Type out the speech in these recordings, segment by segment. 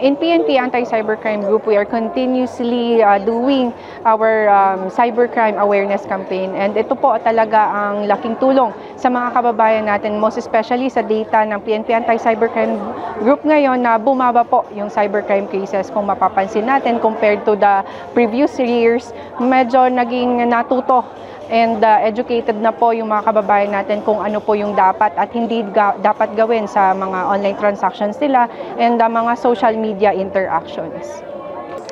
In PNP Anti-Cybercrime Group, we are continuously doing our cybercrime awareness campaign, and ito po talaga ang laking tulong sa mga kababayan natin, most especially sa data ng PNP Anti-Cybercrime Group ngayon na bumaba po yung cybercrime cases. Kung mapapansin natin compared to the previous years, medyo naging natuto and educated na po yung mga kababayan natin kung ano po yung dapat at hindi dapat gawin sa mga online transactions nila and mga social media interactions.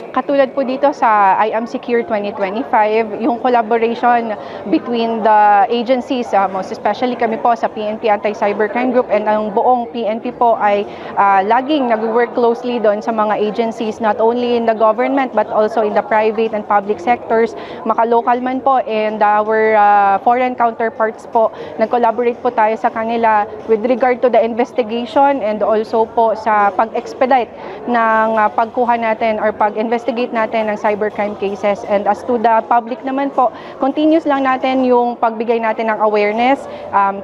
Katulad po dito sa I Am Secure 2025, yung collaboration between the agencies, most especially kami po sa PNP Anti-Cybercrime Group and ang buong PNP po ay laging nag-work closely doon sa mga agencies, not only in the government but also in the private and public sectors, maka-local man po, and our foreign counterparts po. Nag-collaborate po tayo sa kanila with regard to the investigation and also po sa pag-expedite ng pagkuha natin or pag-investigate natin ng cybercrime cases. And as to the public naman po, continuous lang natin yung pagbigay natin ng awareness,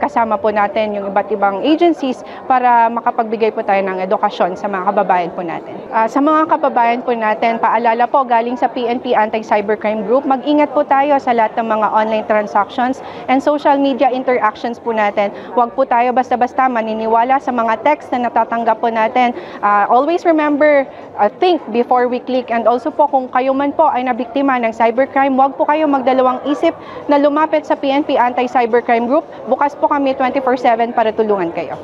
kasama po natin yung iba't ibang agencies para makapagbigay po tayo ng edukasyon sa mga kababayan po natin. Sa mga kababayan po natin, paalala po galing sa PNP Anti-Cybercrime Group, mag-ingat po tayo sa lahat ng mga online transactions and social media interactions po natin. Huwag po tayo basta-basta maniniwala sa mga text na natatanggap po natin. Always remember, think before we click. And also po, kung kayo man po ay nabiktima ng cybercrime, huwag po kayo magdalawang isip na lumapit sa PNP Anti-Cybercrime Group. Bukas po kami 24/7 para tulungan kayo.